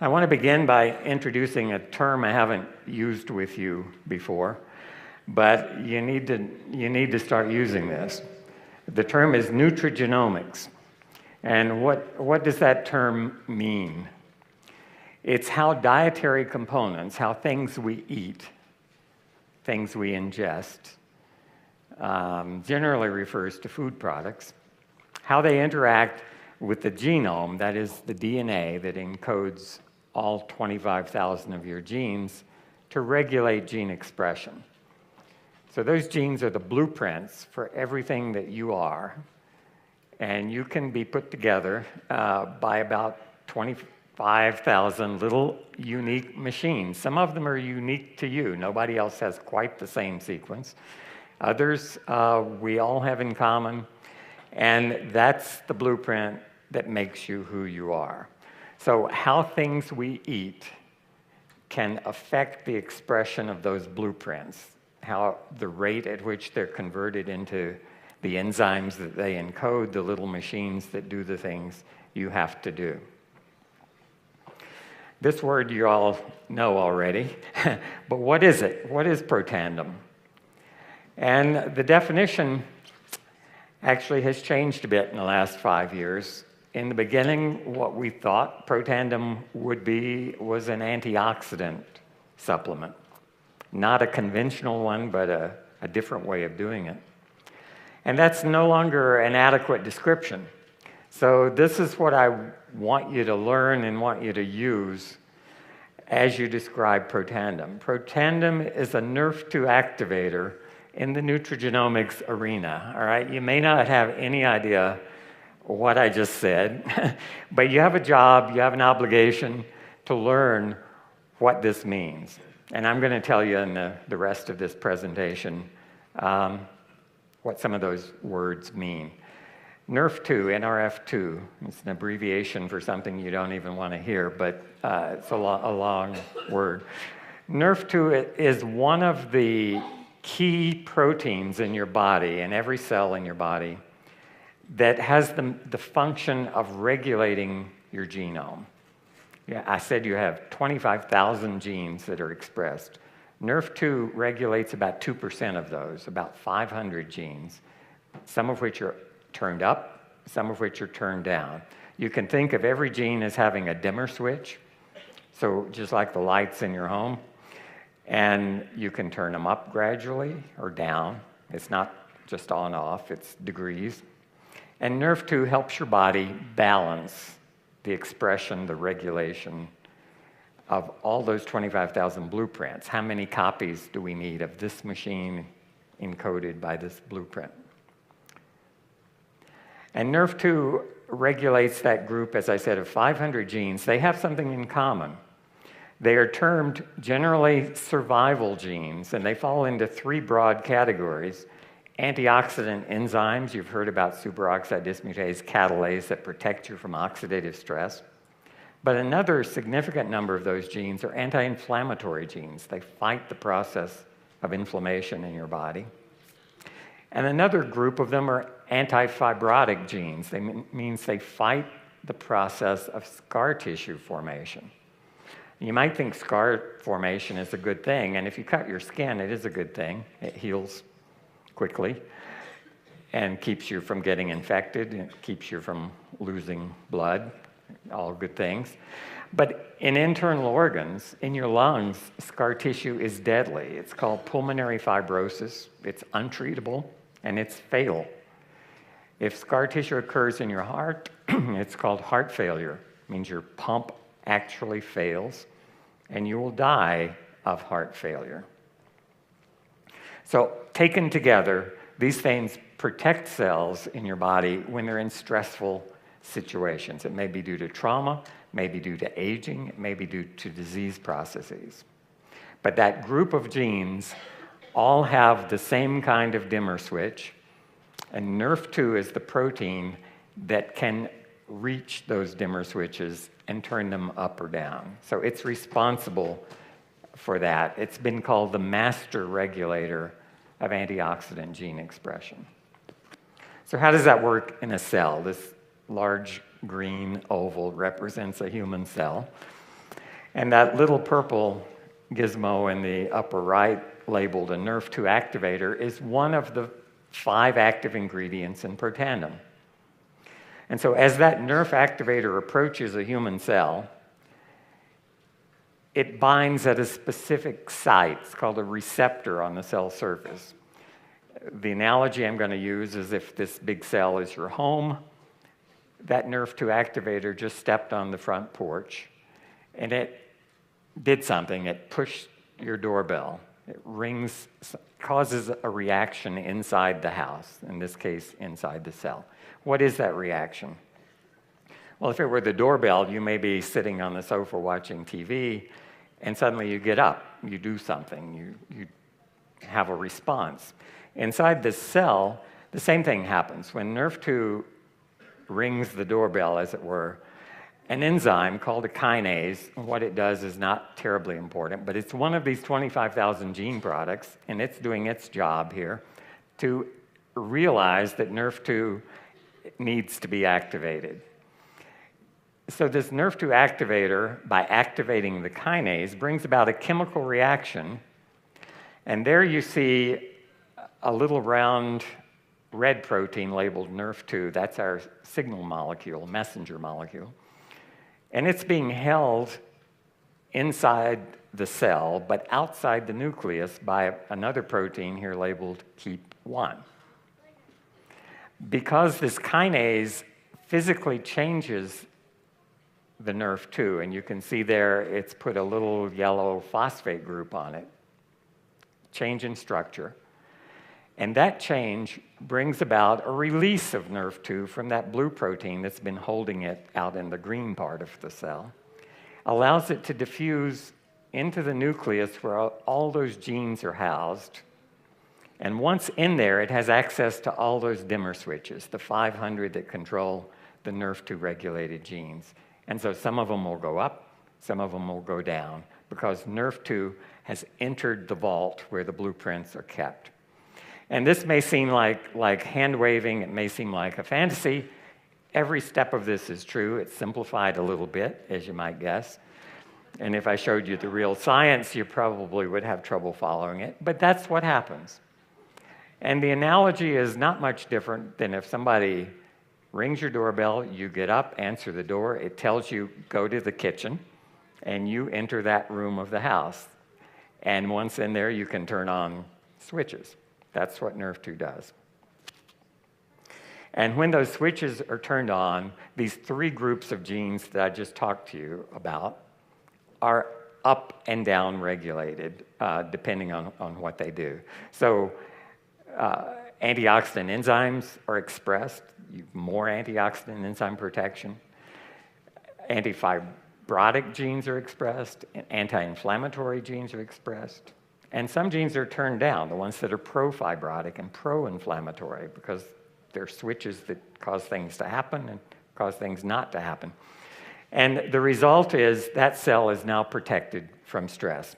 I want to begin by introducing a term I haven't used with you before, but you need to start using this. The term is nutrigenomics. And what does that term mean? It's how dietary components, how things we eat, things we ingest, generally refers to food products, how they interact with the genome, that is the DNA that encodes all 25,000 of your genes, to regulate gene expression. So those genes are the blueprints for everything that you are, and you can be put together by about 25,000 little unique machines. Some of them are unique to you. Nobody else has quite the same sequence. Others we all have in common, and that's the blueprint that makes you who you are. So how things we eat can affect the expression of those blueprints, how the rate at which they're converted into the enzymes that they encode, the little machines that do the things you have to do. This word you all know already, but what is it? What is Protandim? And the definition actually has changed a bit in the last 5 years. In the beginning, what we thought Protandim would be was an antioxidant supplement. Not a conventional one, but a different way of doing it. And that's no longer an adequate description. So this is what I want you to learn and want you to use as you describe Protandim. Protandim is a Nrf2 activator in the nutrigenomics arena, all right? You may not have any idea what I just said, but you have a job, you have an obligation to learn what this means. And I'm going to tell you in the rest of this presentation what some of those words mean. Nrf2, NRF2, it's an abbreviation for something you don't even want to hear, but it's a long word. Nrf2 is one of the key proteins in your body, in every cell in your body, that has the function of regulating your genome. Yeah, I said you have 25,000 genes that are expressed. Nrf2 regulates about 2% of those, about 500 genes, some of which are turned up, some of which are turned down. You can think of every gene as having a dimmer switch, so just like the lights in your home, and you can turn them up gradually or down. It's not just on off, it's degrees. And Nrf2 helps your body balance the expression, the regulation of all those 25,000 blueprints. How many copies do we need of this machine encoded by this blueprint? And Nrf2 regulates that group, as I said, of 500 genes. They have something in common. They are termed generally survival genes, and they fall into 3 broad categories. Antioxidant enzymes, you've heard about superoxide dismutase catalase that protect you from oxidative stress. But another significant number of those genes are anti-inflammatory genes. They fight the process of inflammation in your body. And another group of them are anti-fibrotic genes. That means they fight the process of scar tissue formation. You might think scar formation is a good thing, and if you cut your skin, it is a good thing. It heals quickly and keeps you from getting infected, and it keeps you from losing blood, all good things. But in internal organs, in your lungs, scar tissue is deadly. It's called pulmonary fibrosis. It's untreatable, and it's fatal. If scar tissue occurs in your heart, it's called heart failure. It means your pump actually fails, and you will die of heart failure. So taken together, these things protect cells in your body when they're in stressful situations. It may be due to trauma, may be due to aging, it may be due to disease processes. But that group of genes all have the same kind of dimmer switch, and Nrf2 is the protein that can reach those dimmer switches and turn them up or down. So it's responsible for that. It's been called the master regulator of antioxidant gene expression. So how does that work in a cell? This large green oval represents a human cell. And that little purple gizmo in the upper right labeled a Nerf2 activator is one of the 5 active ingredients in Protandim. And so as that Nerf activator approaches a human cell, it binds at a specific site. It's called a receptor on the cell surface. The analogy I'm going to use is if this big cell is your home, that Nerf2 activator just stepped on the front porch, and it did something. It pushed your doorbell. It rings, causes a reaction inside the house, in this case, inside the cell. What is that reaction? Well, if it were the doorbell, you may be sitting on the sofa watching TV, and suddenly you get up, you do something, you have a response. Inside this cell, the same thing happens. When Nerf2 rings the doorbell, as it were, an enzyme called a kinase, what it does is not terribly important, but it's one of these 25,000 gene products, and it's doing its job here to realize that Nerf2 needs to be activated. So this Nerf2 activator, by activating the kinase, brings about a chemical reaction, and there you see a little round red protein labeled Nerf2. That's our signal molecule, messenger molecule. And it's being held inside the cell, but outside the nucleus by another protein here labeled KEAP1. Because this kinase physically changes the Nerf2, and you can see there it's put a little yellow phosphate group on it, change in structure. And that change brings about a release of Nerf2 from that blue protein that's been holding it out in the green part of the cell, allows it to diffuse into the nucleus where all those genes are housed. And once in there, it has access to all those dimmer switches, the 500 that control the Nerf2 regulated genes. And so some of them will go up, some of them will go down, because Nerf2 has entered the vault where the blueprints are kept. And this may seem like hand-waving, it may seem like a fantasy. Every step of this is true. It's simplified a little bit, as you might guess. And if I showed you the real science, you probably would have trouble following it. But that's what happens. And the analogy is not much different than if somebody rings your doorbell, you get up, answer the door, it tells you, go to the kitchen, and you enter that room of the house. And once in there, you can turn on switches. That's what Nerf2 does. And when those switches are turned on, these 3 groups of genes that I just talked to you about are up and down regulated, depending on what they do. So antioxidant enzymes are expressed, more antioxidant enzyme protection. Antifibrotic genes are expressed, anti-inflammatory genes are expressed. And some genes are turned down, the ones that are pro-fibrotic and pro-inflammatory, because they're switches that cause things to happen and cause things not to happen. And the result is that cell is now protected from stress.